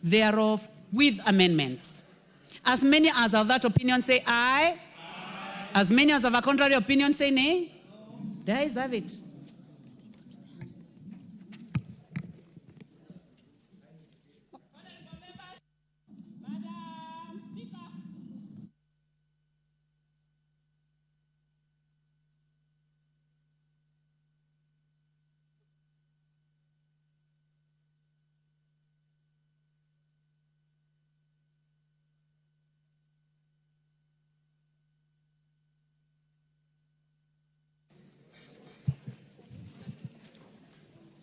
thereof with amendments. As many as of that opinion say aye. Aye. As many as of a contrary opinion say nay. The ayes have it.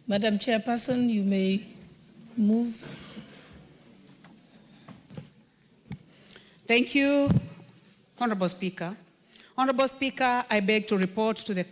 Madam Chairperson, you may move. Thank you, Honorable Speaker. Honorable Speaker, I beg to report to the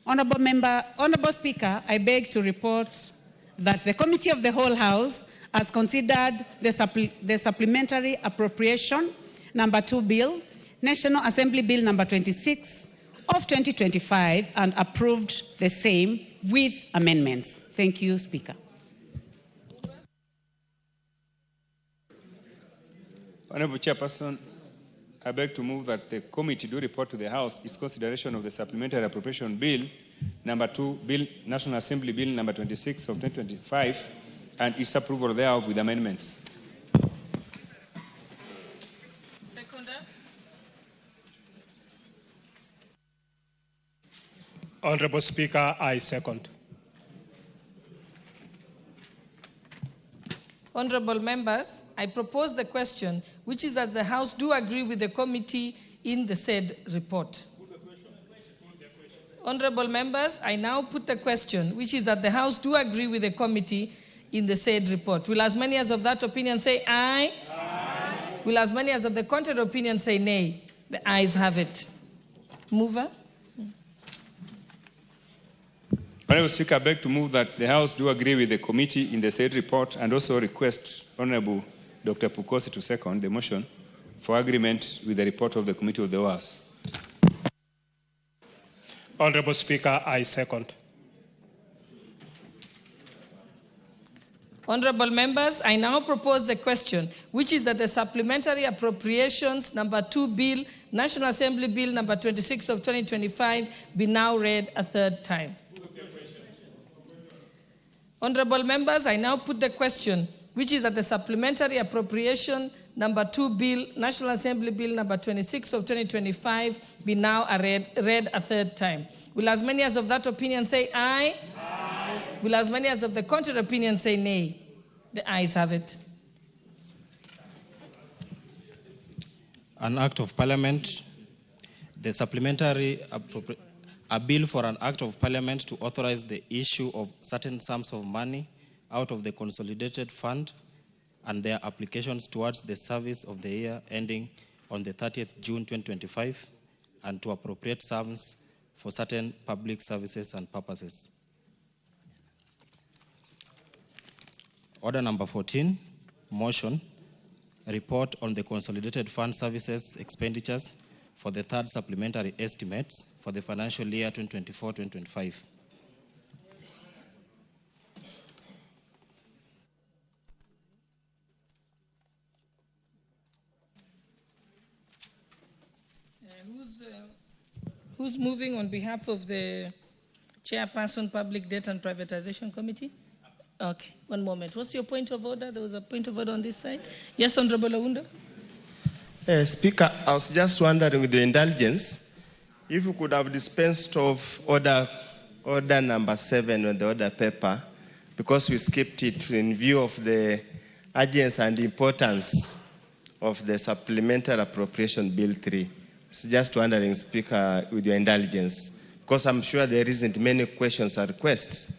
Honorable Speaker, I beg to report that the Committee of the Whole House has considered the Supplementary Appropriation Number 2 Bill, National Assembly Bill Number 26 of 2025, and approved the same with amendments. Thank you, Speaker. Honorable Chairperson, I beg to move that the committee do report to the House its consideration of the Supplementary Appropriation Bill Number 2, Bill, National Assembly Bill Number 26 of 2025, and its approval thereof with amendments. Seconder. Honorable Speaker, I second. Honorable members, I propose the question, which is that the House do agree with the committee in the said report. Honorable members, I now put the question, which is that the House do agree with the committee in the said report. Will as many as of that opinion say aye? Aye. Will as many as of the contrary opinion say nay? The ayes have it. Mover. Honorable Speaker, I beg to move that the House do agree with the committee in the said report and also request Honorable Dr. Pukosi to second the motion for agreement with the report of the Committee of the House. Honorable Speaker, I second. Honorable members, I now propose the question, which is that the Supplementary Appropriations Number 2 Bill, National Assembly Bill Number 26 of 2025, be now read a third time. Honorable members, I now put the question, which is that the Supplementary Appropriation Number 2 Bill, National Assembly Bill Number 26 of 2025, be now read a third time. Will as many as of that opinion say aye? Aye. Will as many as of the contrary opinion say nay? The ayes have it. An Act of Parliament, the Supplementary a bill for an Act of Parliament to authorize the issue of certain sums of money out of the Consolidated Fund and their applications towards the service of the year ending on the 30th June 2025, and to appropriate sums for certain public services and purposes. Order number 14, motion, report on the Consolidated Fund services expenditures for the third supplementary estimates for the financial year 2024-2025. Who's moving on behalf of the Chairperson, Public Debt and Privatization Committee? Okay, one moment. What's your point of order? There was a point of order on this side. Yes, Honorable Awundo. Speaker, I was just wondering, with the indulgence, if you could have dispensed of order number 7 on the order paper, because we skipped it in view of the urgency and importance of the Supplementary Appropriation Bill 3. So just wondering, Speaker, with your indulgence, because I'm sure there isn't many questions or requests.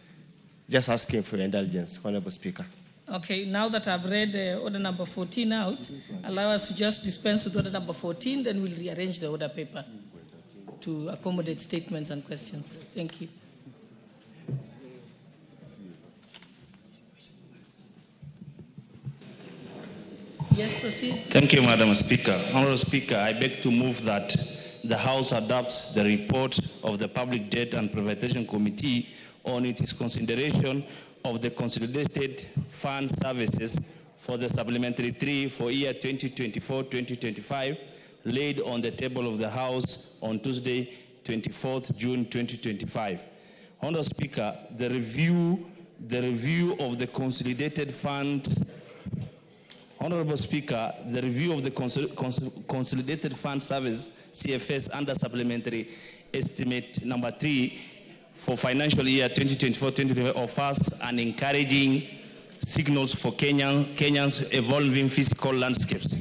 Just asking for your indulgence, Honorable Speaker. Okay, now that I've read order number 14 out, allow us to just dispense with order number 14, then we'll rearrange the order paper to accommodate statements and questions. Thank you. Yes, proceed. Thank you, Madam Speaker. Honorable Speaker, I beg to move that the House adopts the report of the Public Debt and Privatization Committee on its consideration of the Consolidated Fund Services for the Supplementary 3 for year 2024-2025, laid on the table of the House on Tuesday, 24th June 2025. Honourable Speaker, the review of the Consolidated Fund. Honourable Speaker, the review of the Consolidated Fund Service (CFS) under Supplementary Estimate Number 3 for financial year 2024-2025 offers an encouraging signals for Kenya's evolving fiscal landscapes.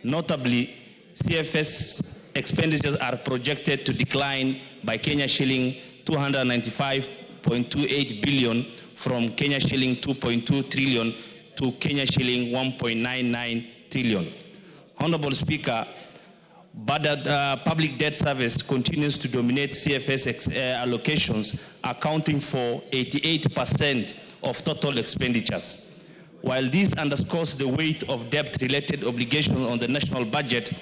Notably, CFS expenditures are projected to decline by Kenya shilling 295.28 billion from Kenya shilling 2.2 trillion to Kenya shilling 1.99 trillion. Honorable Speaker, public debt service continues to dominate CFS allocations, accounting for 88% of total expenditures. While this underscores the weight of debt-related obligations on the national budget,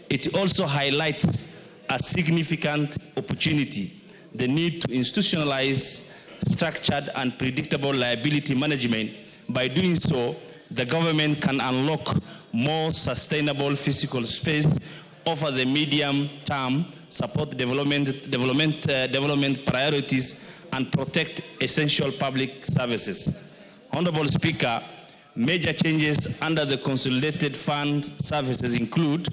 it also highlights a significant opportunity: the need to institutionalize structured and predictable liability management. By doing so, the government can unlock more sustainable fiscal space, offer the medium term, support development priorities, and protect essential public services. Honorable Speaker, major changes under the Consolidated Fund Services include: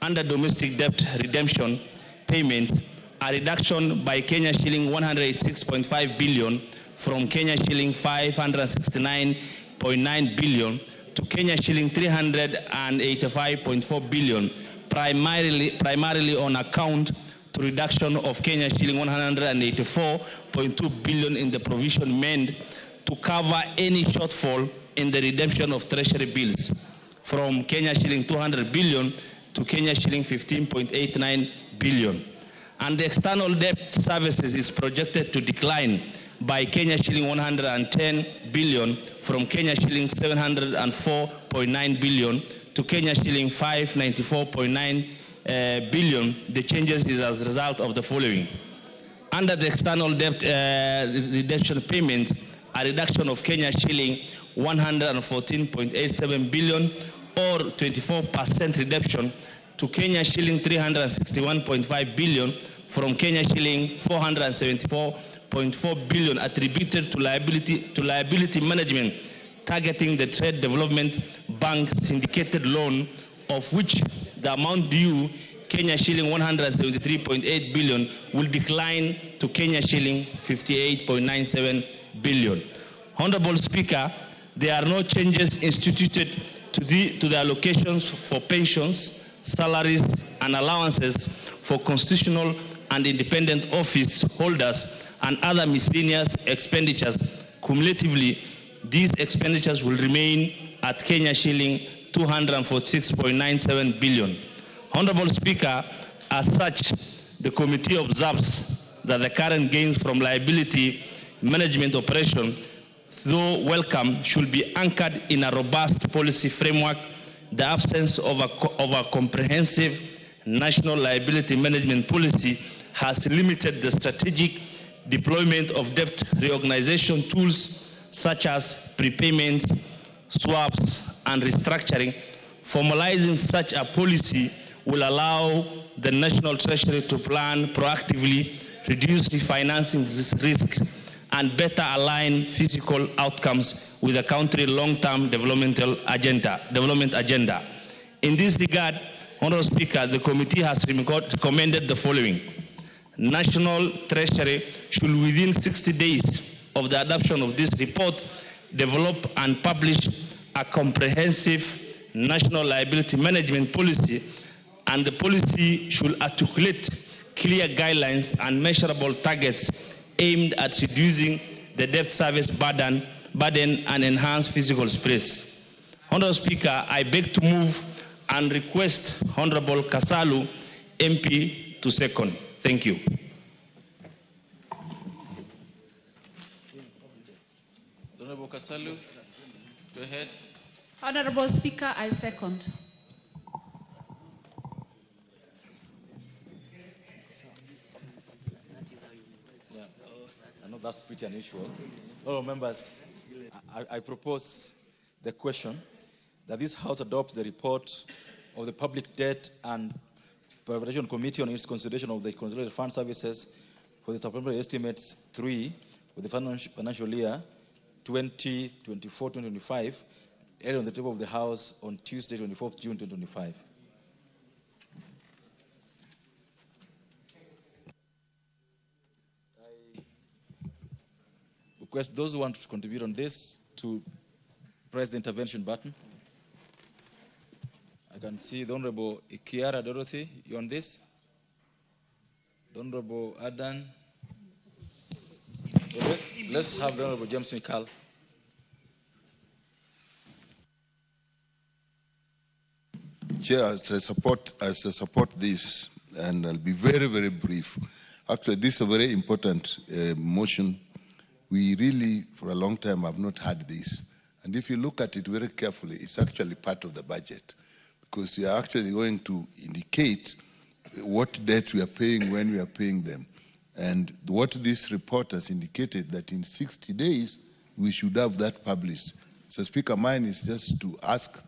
under domestic debt redemption payments, a reduction by Kenya shilling 186.5 billion from Kenya shilling 569.9 billion to Kenya shilling 385.4 billion, primarily on account to reduction of Kenya shilling 184.2 billion in the provision made to cover any shortfall in the redemption of treasury bills, from Kenya shilling 200 billion to Kenya shilling 15.89 billion. And the external debt services is projected to decline by Kenya shilling 110 billion from Kenya shilling 704.9 billion to Kenya shilling 594.9 billion. The changes is as a result of the following: under the external debt redemption payments, a reduction of Kenya shilling 114.87 billion or 24% reduction to Kenya shilling 361.5 billion from Kenya shilling 474.4 billion, attributed to liability management targeting the Trade Development Bank syndicated loan, of which the amount due Kenya shilling 173.8 billion will decline to Kenya shilling 58.97 billion. Honorable Speaker, there are no changes instituted to the allocations for pensions, salaries, and allowances for constitutional and independent office holders and other miscellaneous expenditures. Cumulatively, these expenditures will remain at Kenya shilling 246.97 billion. Honorable Speaker, as such, the committee observes that the current gains from liability management operation, though welcome, should be anchored in a robust policy framework. The absence of a comprehensive national liability management policy has limited the strategic deployment of debt reorganization tools such as prepayments, swaps, and restructuring. Formalizing such a policy will allow the National Treasury to plan proactively, reduce refinancing risks, and better align fiscal outcomes with the country's long-term development agenda. In this regard, Honourable Speaker, the committee has recommended the following: National Treasury should, within 60 days of the adoption of this report, develop and publish a comprehensive national liability management policy, and the policy should articulate clear guidelines and measurable targets aimed at reducing the debt service burden and enhance fiscal space. Honourable Speaker, I beg to move and request Honourable Kasalu, MP, to second. Thank you. Honourable Kasalu, go ahead. Honourable Speaker, I second. No, that's pretty unusual. Hello, members. I propose the question that this House adopts the report of the Public Debt and Preparation Committee on its consideration of the Consolidated Fund Services for the Supplementary Estimates 3 for the financial year 2024-2025, aired on the table of the House on Tuesday, 24th June 2025. I request those who want to contribute on this to press the intervention button. I can see the Honorable Ikiara Dorothy. You on this? The Honorable Adan. So let's have the Honorable James Mikal. Chair, as I support this, and I'll be very, very brief. Actually, this is a very important motion. We really, for a long time, have not had this. And if you look at it very carefully, it's actually part of the budget, because we are actually going to indicate what debt we are paying, when we are paying them. And what this report has indicated, that in 60 days, we should have that published. So Speaker, mine is just to ask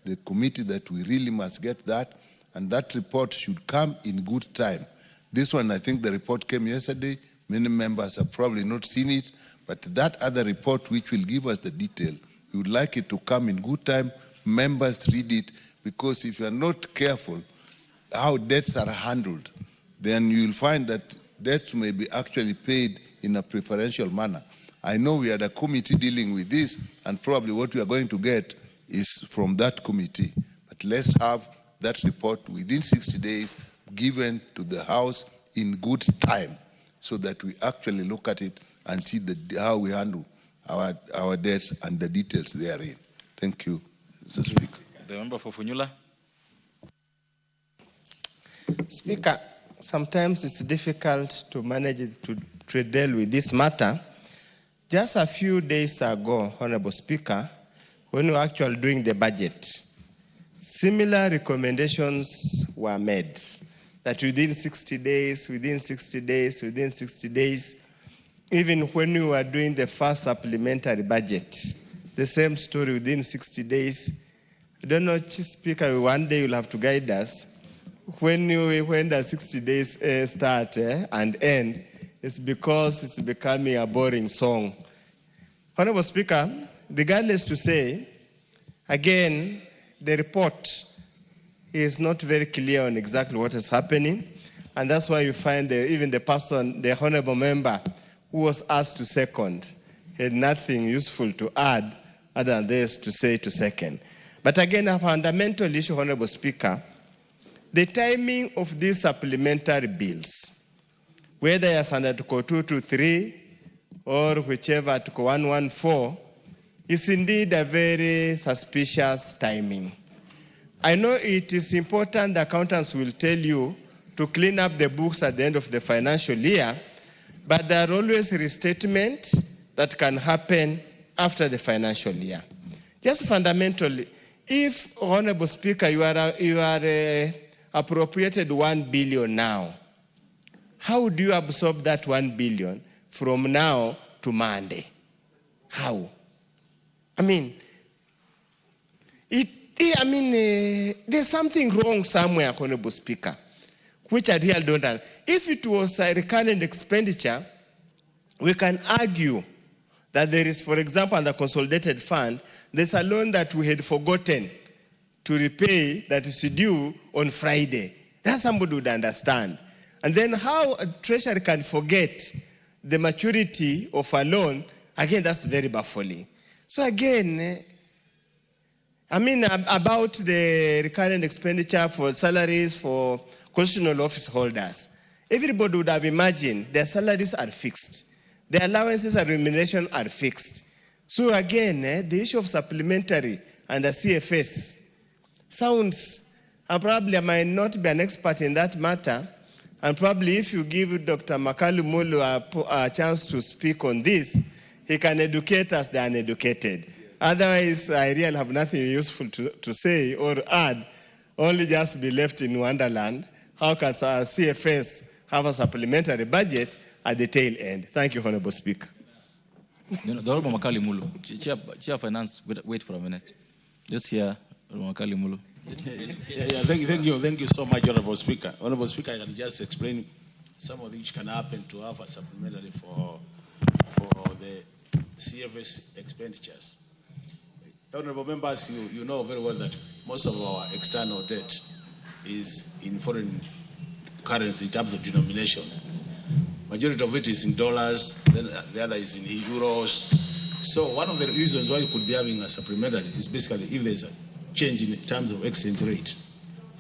the committee that we really must get that, and that report should come in good time. This one, I think the report came yesterday. Many members have probably not seen it, but that other report which will give us the detail, we would like it to come in good time. Members read it, because if you are not careful how debts are handled, then you will find that debts may be actually paid in a preferential manner. I know we had a committee dealing with this, and probably what we are going to get is from that committee. But let's have that report within 60 days given to the House in good time, so that we actually look at it and see how we handle our debts and the details therein. Thank you, Mr. Speaker. The member for Funyula. Speaker, sometimes it's difficult to manage to deal with this matter. Just a few days ago, Honorable Speaker, when we were actually doing the budget, similar recommendations were made that within 60 days, even when we were doing the first supplementary budget, the same story within 60 days. I don't know, Speaker, one day you'll have to guide us. When the 60 days start and end, it's because it's becoming a boring song. Honorable Speaker, regardless to say, again, the report is not very clear on exactly what is happening, and that's why you find even the honorable member who was asked to second had nothing useful to add other than this to say to second. But again, a fundamental issue, Honorable Speaker, the timing of these supplementary bills, whether it's under Article 223 or whichever Article 114, is indeed a very suspicious timing. I know it is important the accountants will tell you to clean up the books at the end of the financial year, but there are always restatements that can happen after the financial year. Just fundamentally, if, Honorable Speaker, you are appropriated 1 billion now, how do you absorb that 1 billion from now to Monday? How? I mean, there's something wrong somewhere, Honorable Speaker, which I really don't understand. If it was a recurrent expenditure, we can argue that there is, for example, on the Consolidated Fund, there's a loan that we had forgotten to repay that is due on Friday. That somebody would understand. And then how a treasury can forget the maturity of a loan, again, that's very baffling. So again, about the recurrent expenditure for salaries for constitutional office holders, everybody would have imagined their salaries are fixed. Their allowances and remuneration are fixed. So again, the issue of supplementary and the CFS sounds, probably I might not be an expert in that matter, and probably if you give Dr. Makalu Mulu a chance to speak on this, he can educate us, the uneducated. Otherwise, I really have nothing useful to say or add, only just be left in wonderland. How can a CFS have a supplementary budget at the tail end. Thank you, Honorable Speaker. The Honorable Makali Mulu, Chair Finance, wait for a minute. Just here, Honorable Makali Mulu. Thank you so much, Honorable Speaker. Honorable Speaker, I can just explain some of which can happen to have a supplementary for the CFS expenditures. Honorable members, you know very well that most of our external debt is in foreign currency in terms of denomination. Majority of it is in dollars, then the other is in euros. So one of the reasons why you could be having a supplementary is basically if there's a change in terms of exchange rate,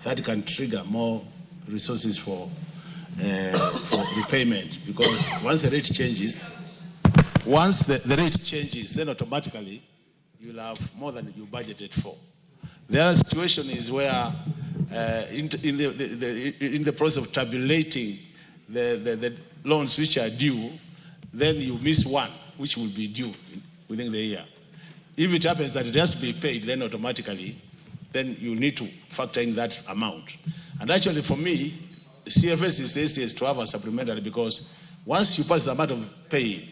that can trigger more resources for repayment, because once the rate changes, then automatically you'll have more than you budgeted for. The other situation is where in the process of tabulating the loans which are due, then you miss one which will be due within the year. If it happens that it has to be paid, then automatically, then you need to factor in that amount. And actually for me, CFS is easiest to have a supplementary, because once you pass the amount of paying,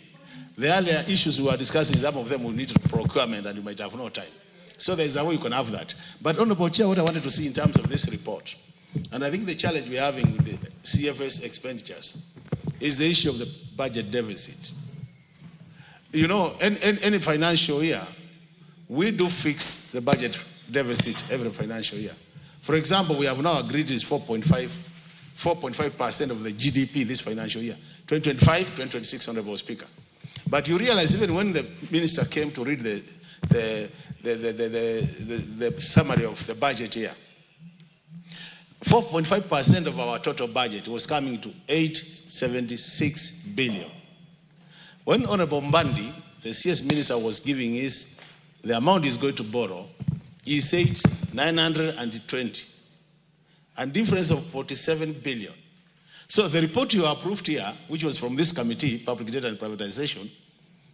the earlier issues we were discussing, some of them will need procurement and you might have no time. So there's a way you can have that. But Honorable Chair, what I wanted to see in terms of this report, and I think the challenge we're having with the CFS expenditures is the issue of the budget deficit. You know, any financial year, we do fix the budget deficit every financial year. For example, we have now agreed is 4.5% of the GDP this financial year, 2025, 2026, Honorable Speaker. But you realize even when the minister came to read the summary of the budget here, 4.5% of our total budget was coming to 876 billion. When Honorable Mbandi, the CS minister, was giving the amount he's going to borrow, he said 920, and difference of 47 billion. So the report you approved here, which was from this committee, Public Debt and Privatization,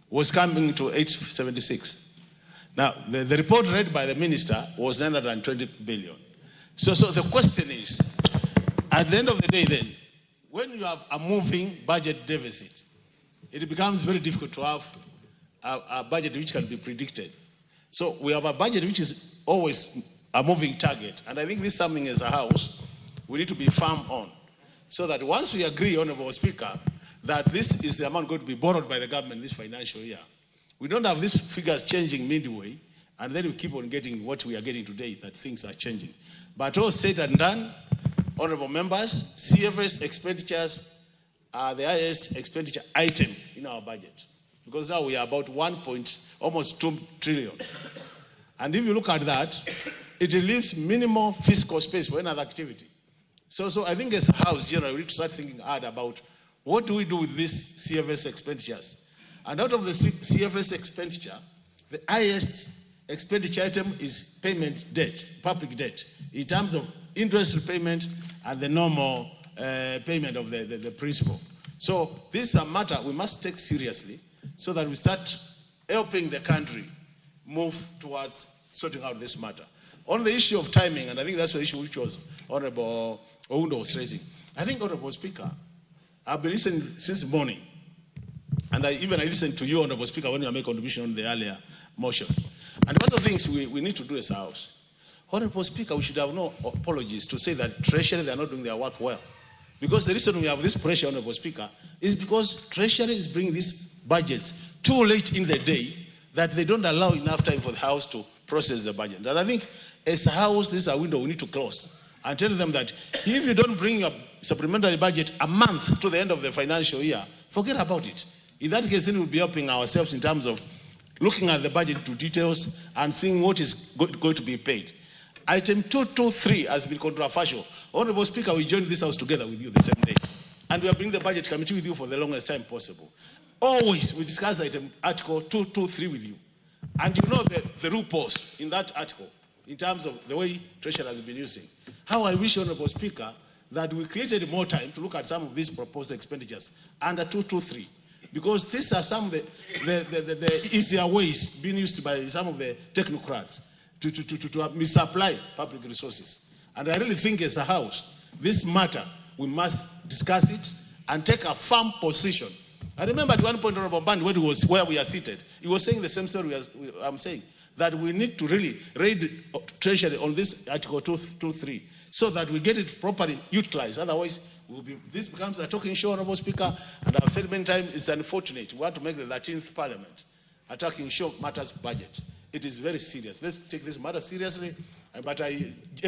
was coming to 876. Now, the report read by the minister was 920 billion. So the question is, at the end of the day then, when you have a moving budget deficit, it becomes very difficult to have a budget which can be predicted. So we have a budget which is always a moving target. And I think this is something as a House we need to be firm on. So that once we agree, Honorable Speaker, that this is the amount going to be borrowed by the government this financial year, we don't have these figures changing midway, and then we keep on getting what we are getting today, that things are changing. But all said and done, Honorable members, CFS expenditures are the highest expenditure item in our budget, because now we are about almost 2 trillion. And if you look at that, it leaves minimal fiscal space for another activity. So I think as a House, generally, we need to start thinking hard about what do we do with these CFS expenditures. And out of the CFS expenditure, the highest expenditure item is payment debt, public debt, in terms of interest repayment and the normal payment of the principal. So this is a matter we must take seriously so that we start helping the country move towards sorting out this matter. On the issue of timing, and I think that's the issue which was Honorable Oundo was raising. I think, Honorable Speaker, I've been listening since morning, and I listened to you, Honorable Speaker, when you made a contribution on the earlier motion. And one of the things we need to do as a House, Honorable Speaker, we should have no apologies to say that Treasury, they are not doing their work well. Because the reason we have this pressure, Honorable Speaker, is because Treasury is bringing these budgets too late in the day that they don't allow enough time for the House to process the budget. And I think as a House, this is a window we need to close and tell them that if you don't bring your supplementary budget a month to the end of the financial year, forget about it. In that case, then we'll be helping ourselves in terms of looking at the budget to details and seeing what is going to be paid. Item 223 has been controversial. Honorable Speaker, we joined this House together with you the same day. And we are bringing the budget committee with you for the longest time possible. Always we discuss Article 223 with you. And you know the loopholes in that article in terms of the way Treasury has been using. How I wish, Honorable Speaker, that we created more time to look at some of these proposed expenditures under 223. Because these are some of the easier ways being used by some of the technocrats to misapply public resources. And I really think as a House, this matter, we must discuss it and take a firm position. I remember at one point, Honorable Band, when it was where we are seated, he was saying the same story I'm saying, that we need to really raid Treasury on this Article 2.3 so that we get it properly utilized. Otherwise, this becomes a talking show, Honorable Speaker, and I've said many times it's unfortunate. We want to make the 13th Parliament a talking show matters budget. It is very serious. Let's take this matter seriously. But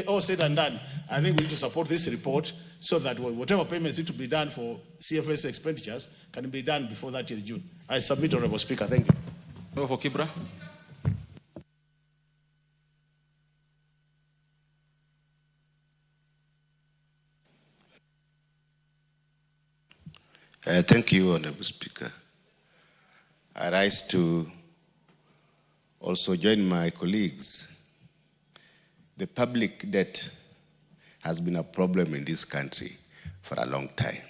all said and done, I think we need to support this report so that whatever payments need to be done for CFS expenditures can be done before 30th June. I submit, Honorable Speaker. Thank you. Honorable Kibra. Thank you, Honorable Speaker. I rise to also join my colleagues. The public debt has been a problem in this country for a long time.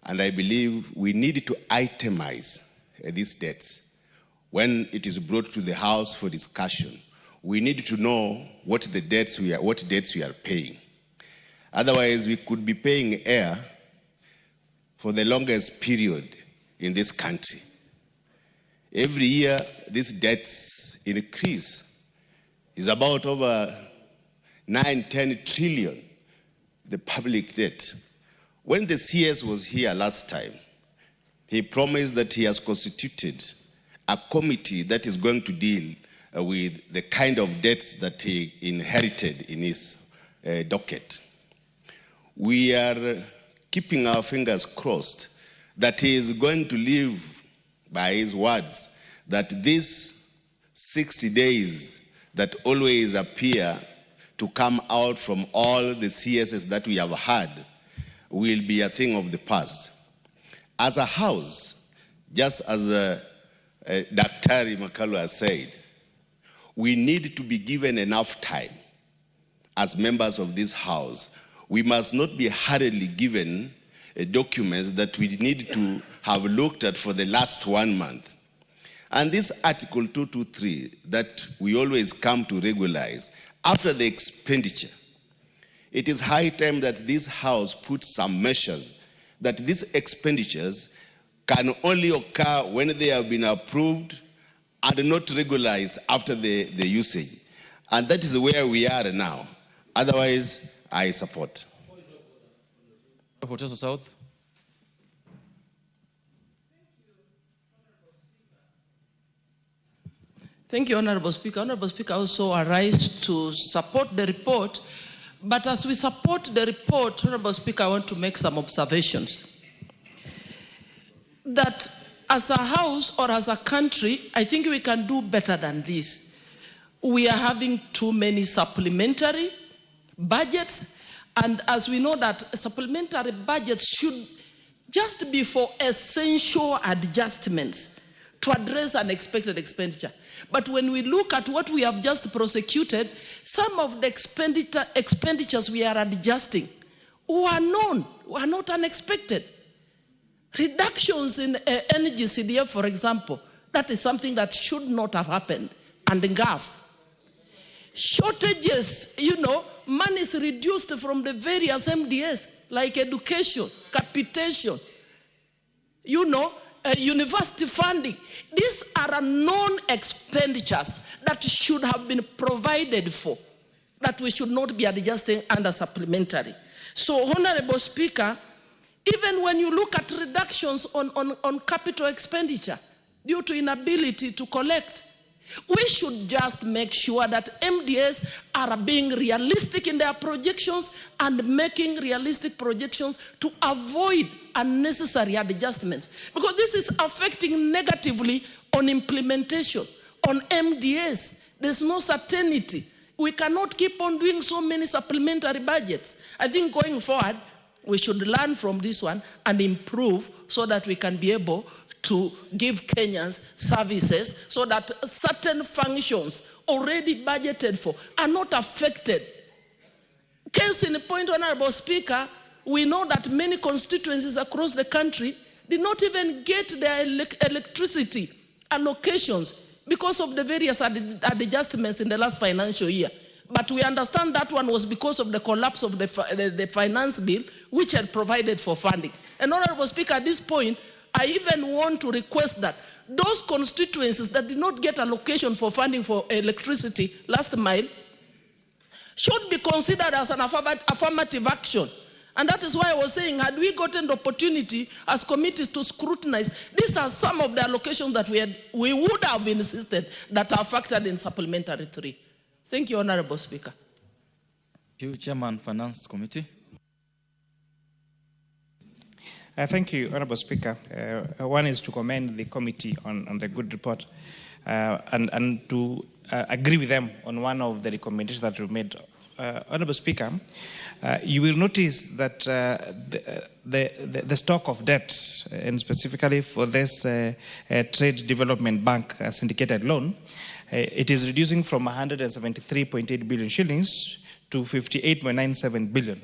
And I believe we need to itemize these debts. When it is brought to the House for discussion, we need to know what debts we are paying. Otherwise, we could be paying air for the longest period in this country. Every year, these debts increase. It's about over 9-10 trillion, the public debt. When the CS was here last time, he promised that he has constituted a committee that is going to deal with the kind of debts that he inherited in his docket. We are keeping our fingers crossed that he is going to live by his words, that these 60 days that always appear to come out from all the CSs that we have had will be a thing of the past. As a house, just as Dr. Makalu has said, we need to be given enough time as members of this house. We must not be hurriedly given documents that we need to have looked at for the last 1 month. And this Article 223 that we always come to regularize, after the expenditure, it is high time that this House puts some measures that these expenditures can only occur when they have been approved and not regularized after the usage. And that is where we are now. Otherwise, I support. South. Thank you, Honorable Speaker. Honorable Speaker, also arise to support the report. But as we support the report, Honorable Speaker, I want to make some observations. That as a house or as a country, I think we can do better than this. We are having too many supplementary budgets, and as we know that supplementary budgets should just be for essential adjustments to address unexpected expenditure. But when we look at what we have just prosecuted, some of the expenditures we are adjusting were known, were not unexpected. Reductions in energy CDF, for example, that is something that should not have happened, and in GAF. Shortages, money is reduced from the various MDS, like education, capitation, university funding. These are known expenditures that should have been provided for, that we should not be adjusting under supplementary. So, Honorable Speaker, even when you look at reductions on capital expenditure due to inability to collect, we should just make sure that MDS are being realistic in their projections and making realistic projections to avoid unnecessary adjustments. Because this is affecting negatively on implementation, on MDS. There's no certainty. We cannot keep on doing so many supplementary budgets. I think going forward, we should learn from this one and improve so that we can be able to give Kenyans services so that certain functions already budgeted for are not affected. Case in point, Honorable Speaker, we know that many constituencies across the country did not even get their electricity allocations because of the various adjustments in the last financial year. But we understand that one was because of the collapse of the finance bill, which had provided for funding. And Honorable Speaker, at this point, I even want to request that those constituencies that did not get allocation for funding for electricity last mile should be considered as an affirmative action. And that is why I was saying, had we gotten the opportunity as committees to scrutinize, these are some of the allocations that we would have insisted that are factored in Supplementary 3. Thank you, Honorable Speaker. Thank you, Chairman, Finance Committee. Thank you, Honorable Speaker. One is to commend the committee on the good report and to agree with them on one of the recommendations that we made. Honorable Speaker, you will notice that the stock of debt, and specifically for this Trade Development Bank syndicated loan, it is reducing from 173.8 billion shillings to 58.97 billion,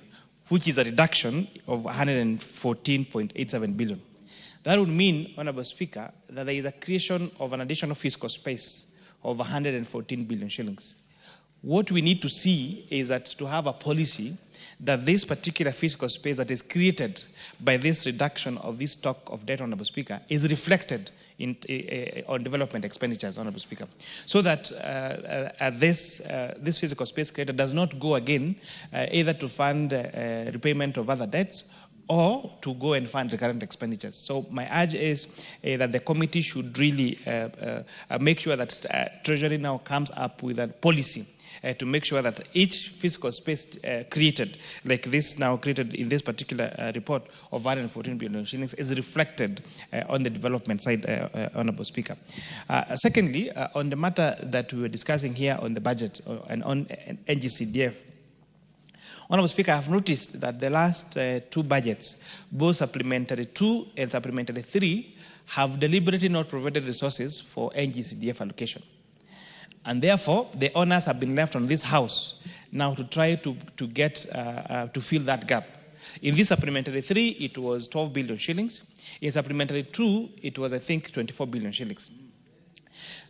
which is a reduction of 114.87 billion. That would mean, Honorable Speaker, that there is a creation of an additional fiscal space of 114 billion shillings. What we need to see is that to have a policy that this particular fiscal space that is created by this reduction of this stock of debt, Honorable Speaker, is reflected on development expenditures, Honorable Speaker, so that this physical space created does not go again either to fund repayment of other debts or to go and fund recurrent expenditures. So my urge is that the committee should really make sure that Treasury now comes up with a policy to make sure that each fiscal space created, like this now created in this particular report of 114 billion shillings, is reflected on the development side, Honorable Speaker. Secondly, on the matter that we were discussing here on the budget and on NGCDF, Honorable Speaker, I have noticed that the last two budgets, both Supplementary 2 and Supplementary 3, have deliberately not provided resources for NGCDF allocation. And therefore, the onus have been left on this House now to try to get to fill that gap. In this Supplementary 3, it was 12 billion shillings. In Supplementary 2, it was, I think, 24 billion shillings.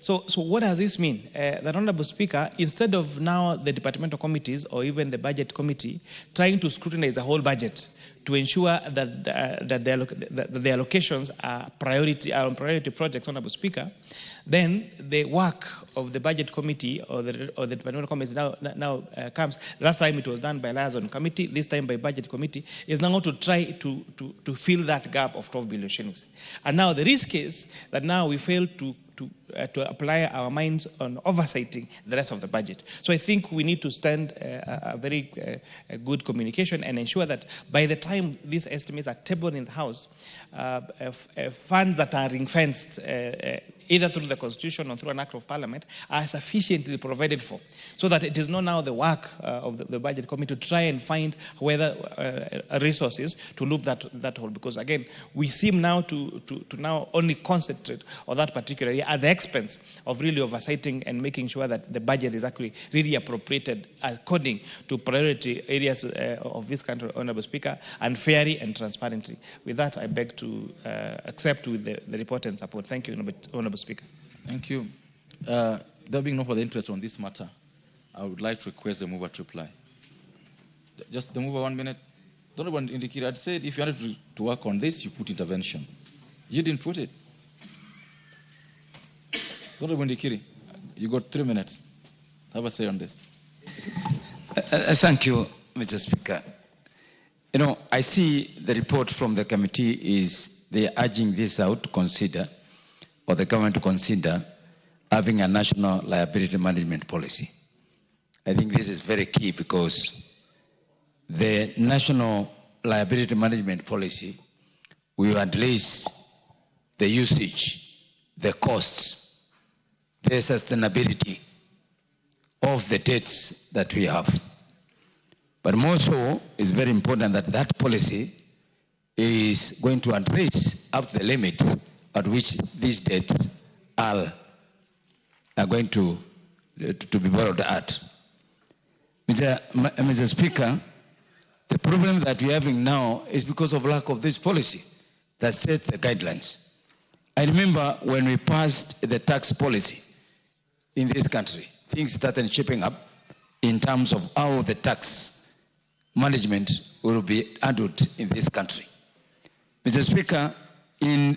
So what does this mean? That, Honorable Speaker, instead of now the departmental committees or even the budget committee trying to scrutinize the whole budget to ensure that the allocations are on priority projects, Honorable Speaker, then the work of the budget committee or the departmental committees now comes. Last time it was done by liaison committee, this time by budget committee, is now to try to fill that gap of 12 billion shillings. And now the risk is that now we fail to apply our minds on oversighting the rest of the budget. So I think we need to stand a very good communication and ensure that by the time these estimates are tabled in the House, funds that are ring-fenced either through the Constitution or through an Act of Parliament are sufficiently provided for, so that it is not now the work of the Budget Committee to try and find whether resources to loop that hole. Because again, we seem now to now only concentrate on that particular area at the expense of really oversighting and making sure that the budget is actually really appropriated according to priority areas of this country, Honorable Speaker, and fairly and transparently. With that, I beg to accept with the report and support. Thank you, Honorable Speaker. Thank you. There being no further interest on this matter, I would like to request the mover to reply. Just the mover, 1 minute. The Honorable Ndikiri had said if you wanted to work on this, you put intervention. You didn't put it. The Honorable Ndikiri, you got 3 minutes. Have a say on this. Thank you, Mr. Speaker. You know, I see the report from the committee is they are urging this out to consider, or the government to consider, having a national liability management policy. I think this is very key because the national liability management policy will address the usage, the costs, the sustainability of the debts that we have. But more so, it's very important that that policy is going to address up to the limit at which these debts are going to be borrowed at. Mr. Speaker, the problem that we're having now is because of lack of this policy that sets the guidelines. I remember when we passed the tax policy in this country, things started shaping up, in terms of how the tax management will be handled in this country. Mr. Speaker, in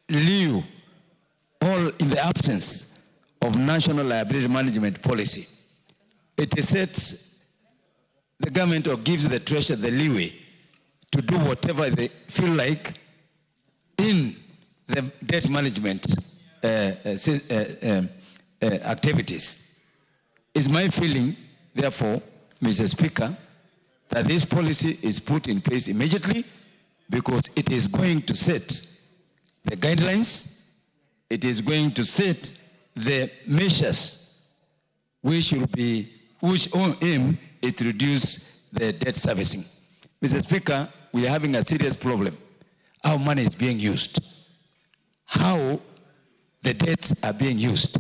lieu, or in the absence of national liability management policy, it is said the government or gives the treasurer the leeway to do whatever they feel like in the debt management activities. It's my feeling, therefore, Mr. Speaker, that this policy is put in place immediately because it is going to set the guidelines, it is going to set the measures which aim is to reduce the debt servicing. Mr. Speaker, we are having a serious problem. How money is being used, how the debts are being used.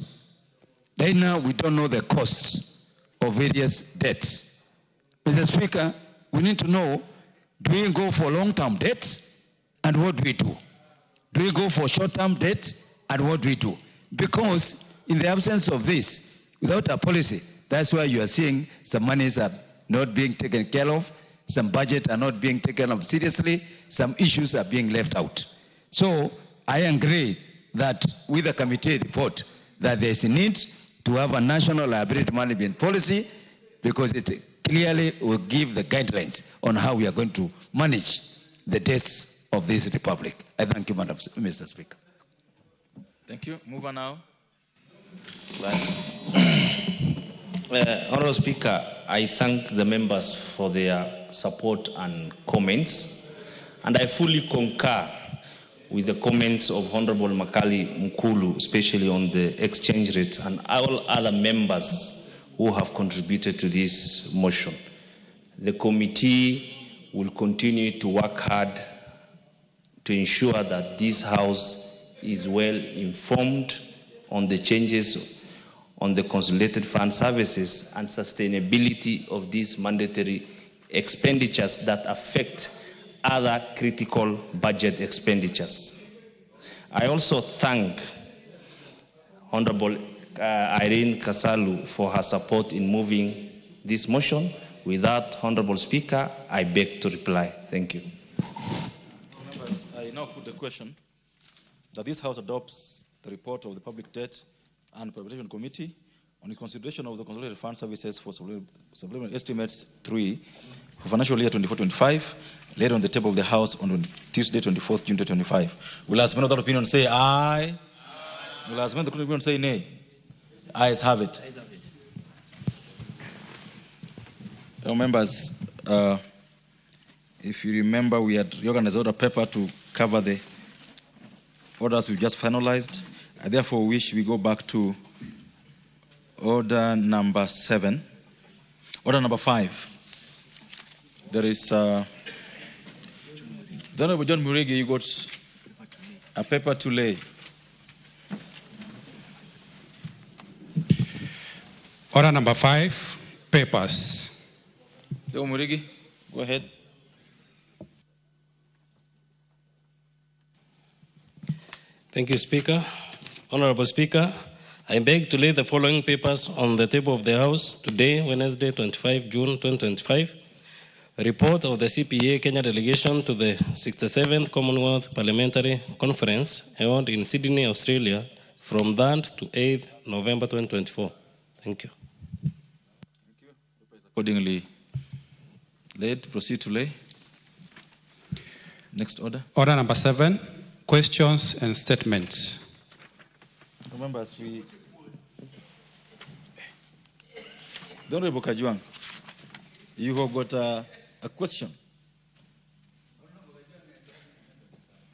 Right now, we don't know the costs of various debts. Mr. Speaker, we need to know, do we go for long-term debt, and what do we do? Do we go for short-term debt, and what do we do? Because in the absence of this, without a policy, that's why you are seeing some monies are not being taken care of, some budgets are not being taken of seriously, some issues are being left out. So I agree that with the committee report that there is a need to have a national liability management policy because it clearly will give the guidelines on how we are going to manage the debts of this republic. I thank you, Mr. Speaker. Thank you. Move on now. Honourable Speaker, I thank the members for their support and comments, and I fully concur with the comments of Honourable Makali Mkulu, especially on the exchange rate, and all other members who have contributed to this motion. The committee will continue to work hard to ensure that this House is well informed on the changes on the Consolidated Fund services and sustainability of these mandatory expenditures that affect other critical budget expenditures. I also thank Honorable Irene Kasalu for her support in moving this motion. With that, Honorable Speaker, I beg to reply. Thank you. Members, I now put the question that this House adopts the report of the Public Debt and Appropriation Committee on the consideration of the Consolidated Fund Services for Supplementary Estimates 3 for financial year 24-25, laid on the table of the House on Tuesday, 24th June 2025. Will as men of that opinion say aye? Will as men of the opinion say nay? Ayes have it. Members, if you remember, we had reorganized order paper to cover the orders we just finalized. I therefore wish we go back to order number 7. Order number 5. There is the Honorable John Murigi, you got a paper to lay. Order number 5, papers. Honorable Murigi, go ahead. Thank you, Speaker. Honorable Speaker, I beg to lay the following papers on the table of the House today, Wednesday, 25 June 2025. A report of the CPA Kenya delegation to the 67th Commonwealth Parliamentary Conference held in Sydney, Australia, from 3rd to 8th November 2024. Thank you. Accordingly, proceed to lay. Next order. Order number 7, questions and statements. Members, the Honorable Kajuang, you have got a question.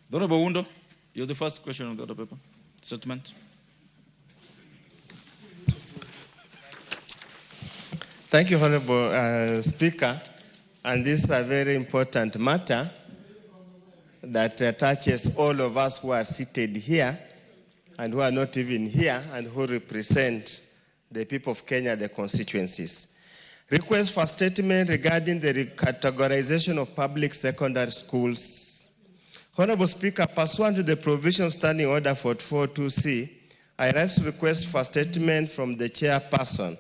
The Honorable Wundo, you're the first question on the order paper. Statement. Thank you, Honorable Speaker. And this is a very important matter that touches all of us who are seated here and who are not even here and who represent the people of Kenya, the constituencies. Request for statement regarding the recategorization of public secondary schools. Honorable Speaker, pursuant to the provision of Standing Order 44.2c, I rise to request for statement from the chairperson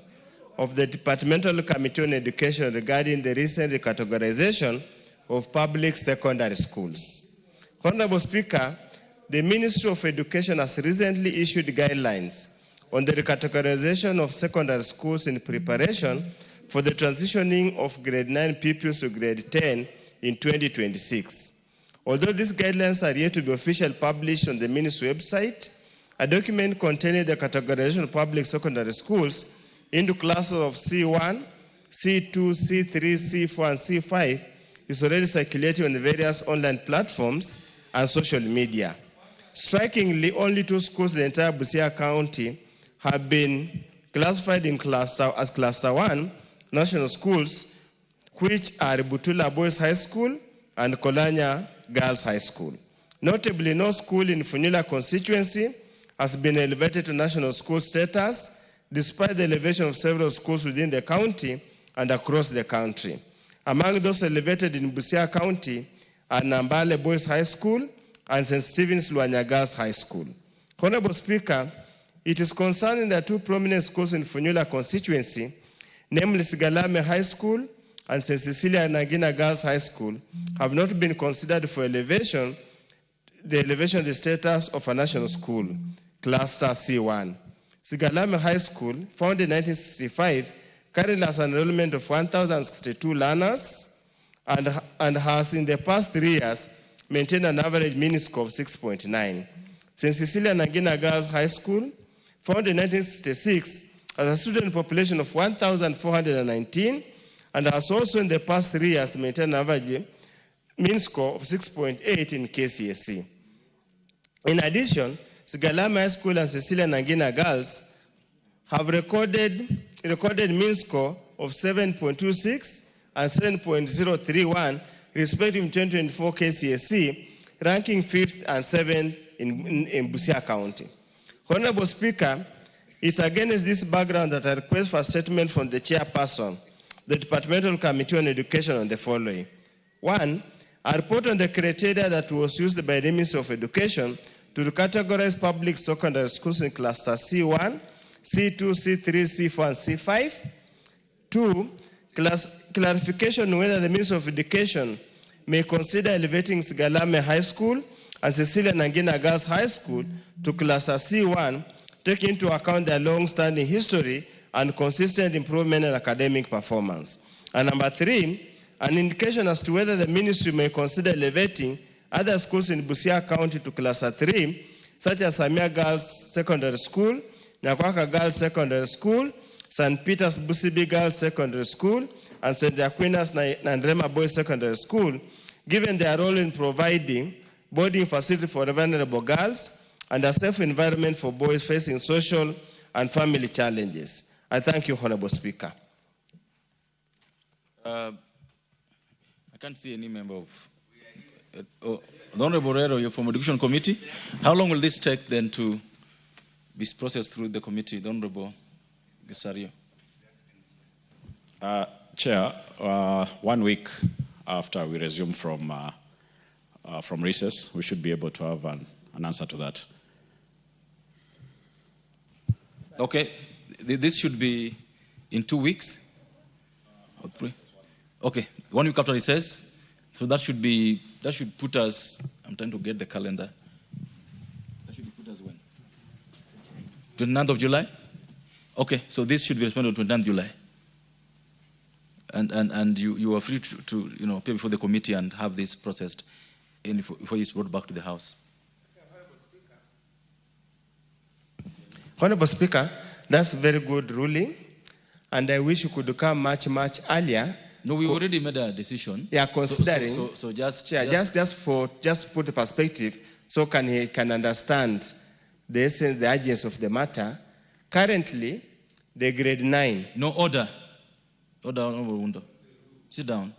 of the Departmental Committee on Education regarding the recent recategorization of public secondary schools. Honorable Speaker, the Ministry of Education has recently issued guidelines on the recategorization of secondary schools in preparation for the transitioning of grade 9 pupils to grade 10 in 2026. Although these guidelines are yet to be officially published on the Ministry website, a document containing the categorization of public secondary schools into classes of C1, C2, C3, C4, and C5 is already circulating on the various online platforms and social media. Strikingly, only 2 schools in the entire Busia County have been classified in as Cluster 1 national schools, which are Butula Boys High School and Kolanya Girls High School. Notably, no school in Funila constituency has been elevated to national school status, despite the elevation of several schools within the county and across the country. Among those elevated in Busia County are Nambale Boys High School and St. Stephen's Luanya Girls High School. Honorable Speaker, it is concerning that 2 prominent schools in Funula constituency, namely Sigalame High School and St. Cecilia Nagina Girls High School, have not been considered for the elevation of the status of a national school, Cluster C1. Sigalame High School, founded in 1965, currently has an enrollment of 1,062 learners and has in the past 3 years maintained an average mean score of 6.9. St. Cecilia Nagina Girls High School, founded in 1966, has a student population of 1,419 and has also in the past 3 years maintained an average mean score of 6.8 in KCSE. In addition, Sigalame High School and Cecilia Nagina Girls have recorded mean score of 7.26 and 7.031, respectively in 2024 KCSE, ranking 5th and 7th in Busia County. Honorable Speaker, it's against this background that I request for a statement from the chairperson, the Departmental Committee on Education on the following. 1, a report on the criteria that was used by the Ministry of Education to categorize public secondary schools in cluster C1, C2, C3, C4, and C5. 2, clarification whether the Ministry of Education may consider elevating Sigalame High School and Cecilia Nagina Girls High School to cluster C1, taking into account their long-standing history and consistent improvement in academic performance. And number 3, an indication as to whether the ministry may consider elevating other schools in Busia County to cluster 3, such as Samia Girls Secondary School, Nyakwaka Girls Secondary School, St. Peter's Busibi Girls Secondary School, and St. Aquinas Nandrema Boys Secondary School, given their role in providing boarding facility for vulnerable girls and a safe environment for boys facing social and family challenges. I thank you, Honorable Speaker. I can't see any member of... the Honorable Rero, you're from Education Committee. How long will this take then to be processed through the committee? The Honorable Gisario. Chair, 1 week after we resume from recess, we should be able to have an answer to that. Okay, this should be in 2 weeks? Or 3? Okay, 1 week after recess. So that should put us, I'm trying to get the calendar. That should put us when? 29th of July? Okay, so this should be responded on 29th July. And you are free to appear before the committee and have this processed before it's brought back to the House. Honorable Speaker, that's a very good ruling, and I wish you could come much earlier. No, we already made a decision. Yeah, considering. So just put the perspective, so he can understand the essence, the urgency of the matter. Currently, the grade 9. No order. Order, Honorable Wundo. Sit down.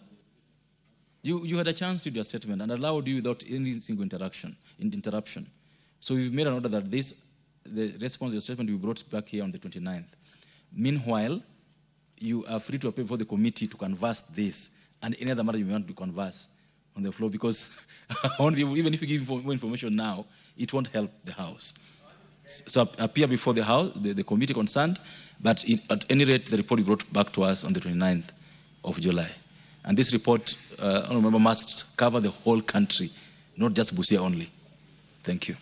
You had a chance to do your statement and allowed you without any single interruption. So we've made an order that the response to your statement will be brought back here on the 29th. Meanwhile, you are free to appear before the committee to converse this and any other matter you want to converse on the floor, because even if you give more information now, it won't help the House. appear before the House, the committee concerned, but at any rate, the report will be brought back to us on the 29th of July. And this report, honourable member, must cover the whole country, not just Busia only. Thank you.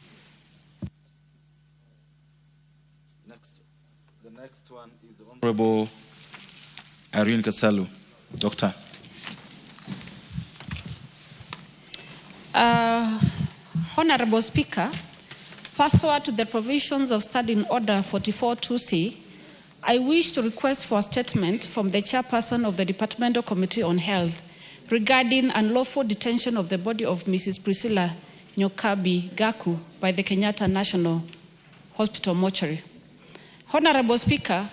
The next one is the Honourable Irene Kasalu. Doctor. Honourable Speaker, pursuant to the provisions of Standing Order 44-2C, I wish to request for a statement from the chairperson of the Departmental Committee on Health regarding unlawful detention of the body of Mrs. Priscilla Nyokabi Gaku by the Kenyatta National Hospital mortuary. Honourable Speaker,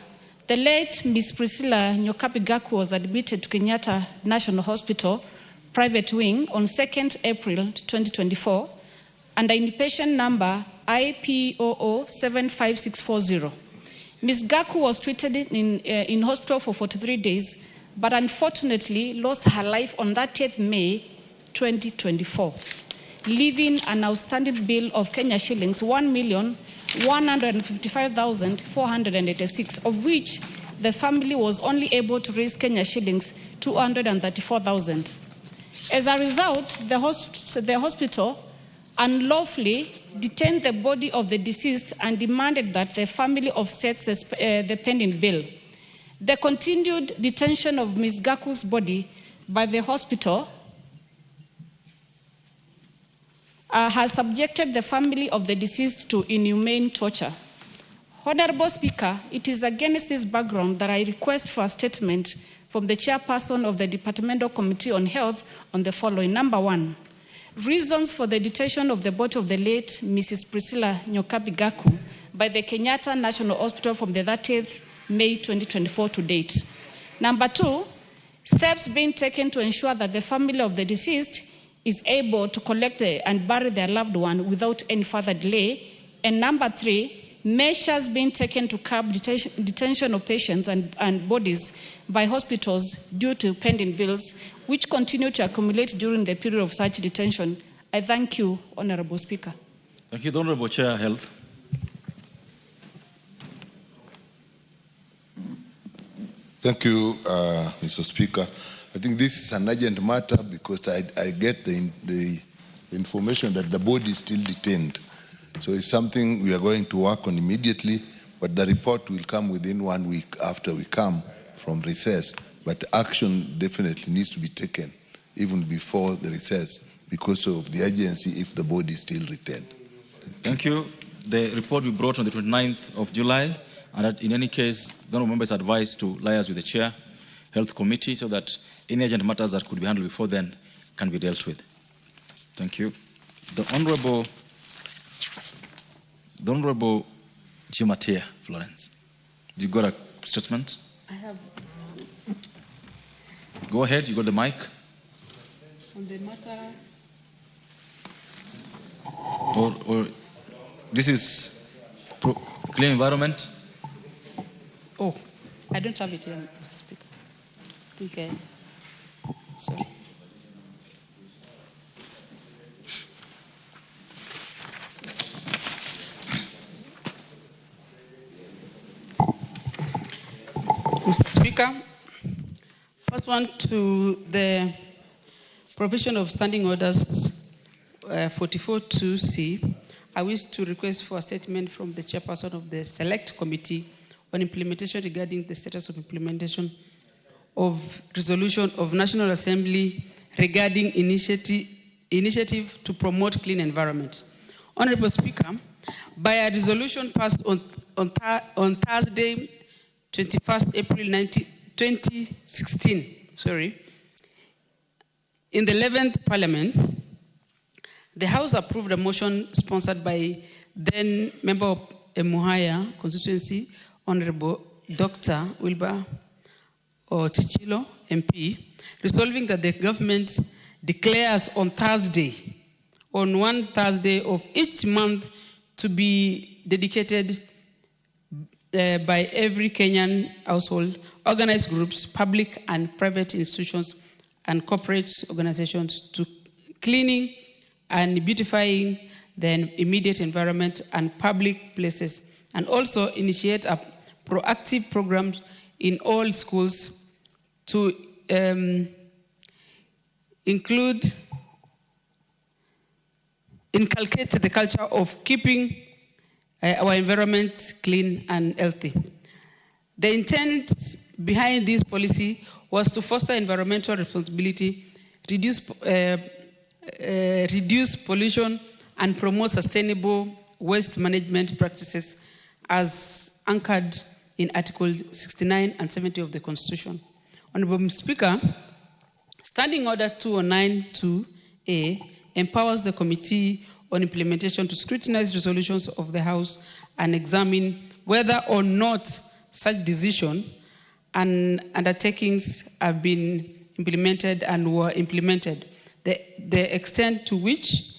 the late Ms. Priscilla Nyokabi Gaku was admitted to Kenyatta National Hospital Private Wing on 2nd April 2024 under inpatient number IPOO 75640. Ms. Gaku was treated in hospital for 43 days, but unfortunately lost her life on 30th May 2024, leaving an outstanding bill of Kenya shillings 1,155,486, of which the family was only able to raise Kenya shillings 234,000. As a result, the hospital unlawfully detained the body of the deceased and demanded that the family offsets the pending bill. The continued detention of Ms. Gaku's body by the hospital has subjected the family of the deceased to inhumane torture. Honourable Speaker, it is against this background that I request for a statement from the chairperson of the Departmental Committee on Health on the following. Number one, reasons for the detention of the body of the late Mrs. Priscilla Nyokabi Gaku by the Kenyatta National Hospital from the 30th May 2024 to date. Number two, steps being taken to ensure that the family of the deceased is able to collect and bury their loved one without any further delay. And number three, measures being taken to curb detention of patients and bodies by hospitals due to pending bills, which continue to accumulate during the period of such detention. I thank you, Honourable Speaker. Thank you, the Honourable Chair, Health. Thank you, Mr. Speaker. I think this is an urgent matter because I get the information that the body is still detained. So it's something we are going to work on immediately, but the report will come within 1 week after we come from recess. But action definitely needs to be taken even before the recess because of the urgency if the body is still retained. Thank you. The report we brought on the 29th of July, and that in any case, the honourable members advised to liaise with the Chair, Health Committee, so that any urgent matters that could be handled before then can be dealt with. Thank you. The Honourable Chimatia Florence. You got a statement? I have. Go ahead, you got the mic. On the matter. Or this is clean environment. Oh, I don't have it here, Mr. Speaker. Okay. Sorry. Mr. Speaker, first one to the provision of Standing Orders 44-2C, I wish to request for a statement from the chairperson of the Select Committee on implementation regarding the status of implementation of resolution of National Assembly regarding initiative to promote clean environment. Honorable Speaker, by a resolution passed on Thursday, 21st April 2016, in the 11th Parliament, the House approved a motion sponsored by then member of Emuhaya constituency, Honorable Dr. Wilbur Chichilo, MP, resolving that the government declares on one Thursday of each month to be dedicated by every Kenyan household, organized groups, public and private institutions, and corporate organizations to cleaning and beautifying the immediate environment and public places, and also initiate a proactive programs in all schools to inculcate the culture of keeping our environment clean and healthy. The intent behind this policy was to foster environmental responsibility, reduce pollution, and promote sustainable waste management practices as anchored in Article 69 and 70 of the Constitution. Honorable Speaker, Standing Order 2092A empowers the Committee on Implementation to scrutinize resolutions of the House and examine whether or not such decision and undertakings have been implemented and were implemented, the extent to which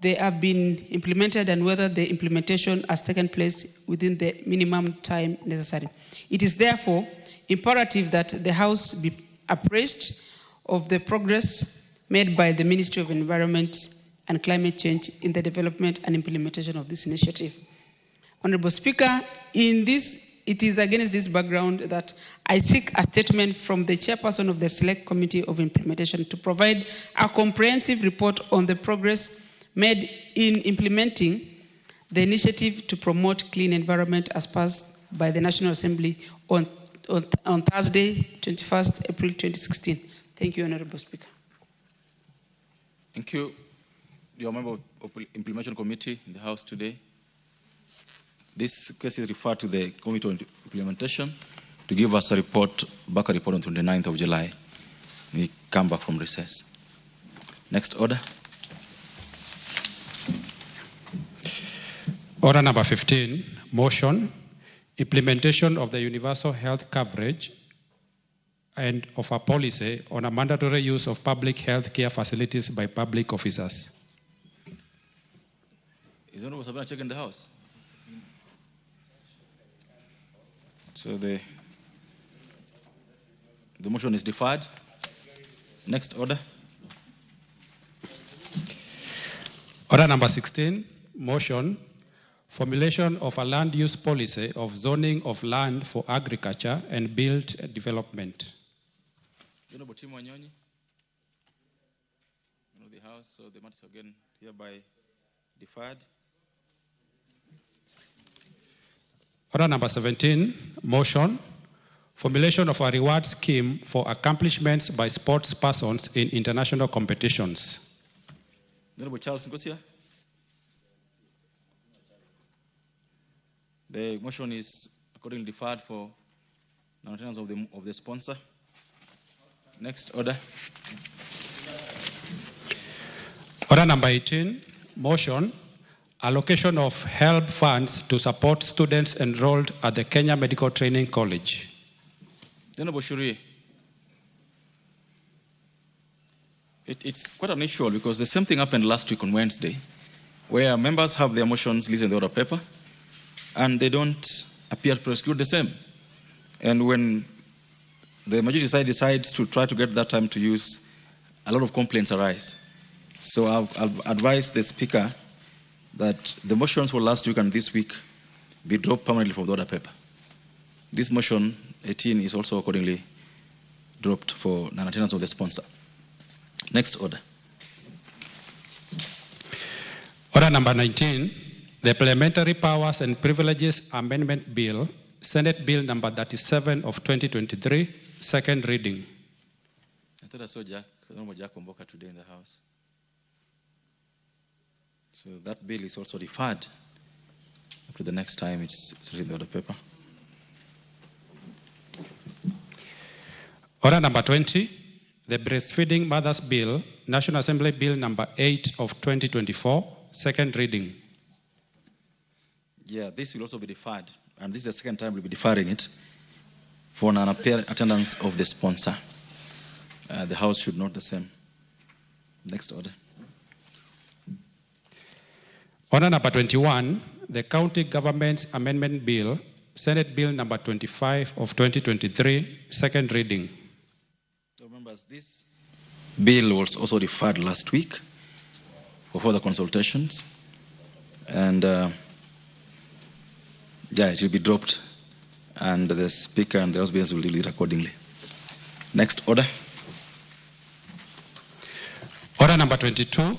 they have been implemented and whether the implementation has taken place within the minimum time necessary. It is therefore imperative that the House be appraised of the progress made by the Ministry of Environment and Climate Change in the development and implementation of this initiative. Honorable Speaker, it is against this background that I seek a statement from the chairperson of the Select Committee of Implementation to provide a comprehensive report on the progress made in implementing the initiative to promote clean environment as passed by the National Assembly on Thursday, 21st April 2016. Thank you, Honorable Speaker. Thank you. You are a member of the Implementation Committee in the House today. This case is referred to the Committee on Implementation to give us a report on 29th of July. We come back from recess. Next order. Order number 15, motion, implementation of the universal health coverage and of a policy on a mandatory use of public health care facilities by public officers. Is Honorable Sabina check in the House? So the motion is deferred. Next order. Order number 16, motion, formulation of a land use policy of zoning of land for agriculture and built development. Honorable Tim Wanyonyi, of the House, so the matter is again hereby deferred. Order number 17, motion, formulation of a reward scheme for accomplishments by sports persons in international competitions. Honorable Charles Ngosia. The motion is accordingly deferred for non-attendance of the sponsor. Next order. Order number 18, motion, allocation of HELP funds to support students enrolled at the Kenya Medical Training College. Honorable Shuri. It's quite unusual because the same thing happened last week on Wednesday, where members have their motions listed in the order paper and they don't appear to prosecute the same. And when the majority side decides to try to get that time to use, a lot of complaints arise. So I've advised the Speaker that the motions for last week and this week be dropped permanently from the order paper. This motion 18 is also accordingly dropped for non-attendance of the sponsor. Next order. Order number 19, the Parliamentary Powers and Privileges Amendment Bill, Senate Bill number 37 of 2023, second reading. I thought I saw Honorable Jack Wamboka today in the House. So that bill is also deferred up to the next time it's read in the order paper. Order number 20, the Breastfeeding Mothers Bill, National Assembly Bill number 8 of 2024, second reading. Yeah, this will also be deferred, and this is the second time we'll be deferring it for non-attendance of the sponsor. The House should note the same. Next order. Order number 21, the County Government's Amendment Bill, Senate Bill number 25 of 2023, second reading. So members, this bill was also deferred last week for further consultations. And it will be dropped, and the Speaker and the House will deal it accordingly. Next order. Order number 22,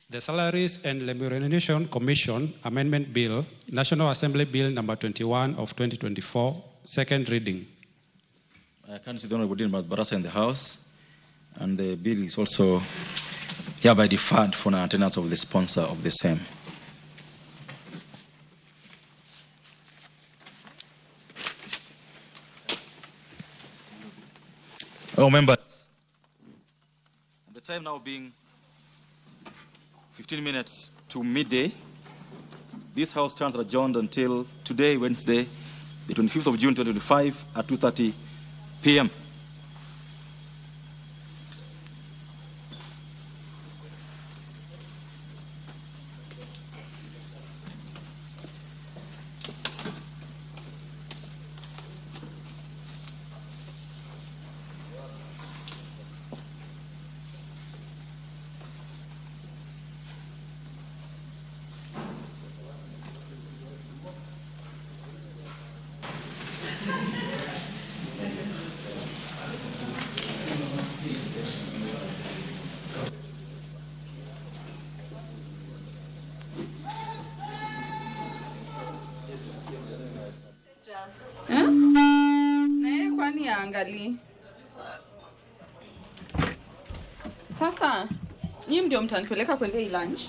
the Salaries and Remuneration Commission Amendment Bill, National Assembly Bill number 21 of 2024, second reading. I can't see the Honorable Dean Barasa in the House, and the bill is also hereby deferred for the attendance of the sponsor of the same. Hello, members. The time now being 15 minutes to midday, this House stands adjourned until today, Wednesday, the 25th of June 2025 at 2:30 p.m. Kwani angali. Sasa, nyinyi ndio mtanipeleka kwenda lunch.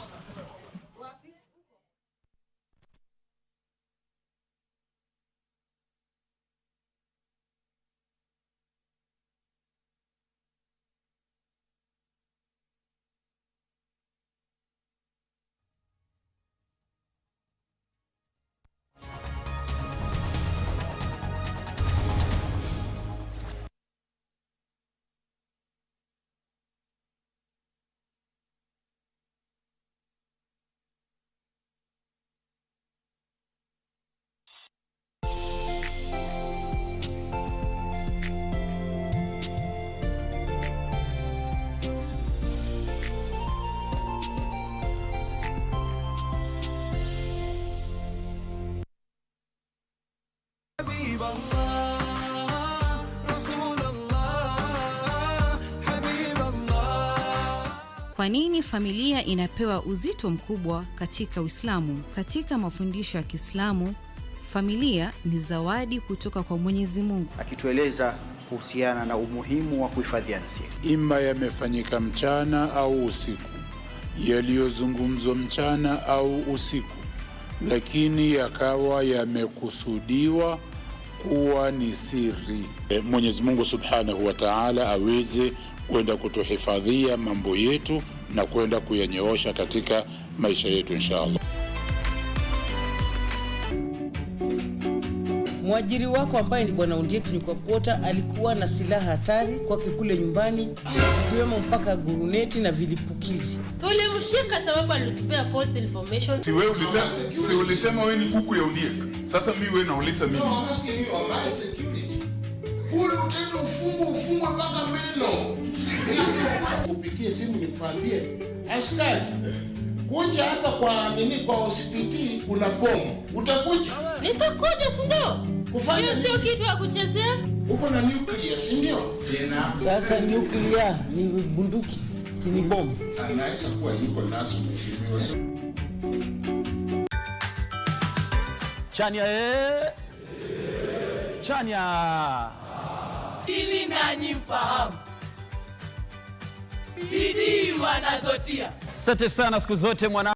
Kwa nini familia inapewa uzito mkubwa katika Uislamu? Katika mafundisho ya Kiislamu, familia ni zawadi kutoka kwa Mwenyezi Mungu, akitueleza kuhusiana na umuhimu wa kuhifadhiana siri. Ima yamefanyika mchana au usiku, yaliyozungumzwa mchana au usiku, lakini yakawa yamekusudiwa kuwa ni siri. Mwenyezi Mungu Subhanahu wa Ta'ala aweze kwenda kutuhifadhia mambo yetu na kwenda kuyanyoosha katika maisha yetu inshallah. Mwajiri wako ambaye ni Bwana Ondieki Nyukwakota alikuwa na silaha hatari kwake kule nyumbani, ikiwemo mpaka guruneti na vilipukizi. Tulimshika sababu alitupea false information. Si wewe ulisema wewe ni kuku ya Ondieki. Sasa mimi wewe nauliza mimi. No, I'm asking you about security. Kule utendo ufungwa mpaka meno. Kupitia simu nikwambie, askari, kuja hapa kwa hospitali kuna bomu. Utakuja? Nitakuja, si ndio? Kufanya sio kitu ya kuchezea. Uko na nuclear, si ndio? Sasa nuclear ni bunduki, si ni bomu. Anaweza kuwa yuko nazo mheshimiwa. Chania Chania. Ili nanyi mfahamu bidii wanazotia. Asante sana siku zote mwana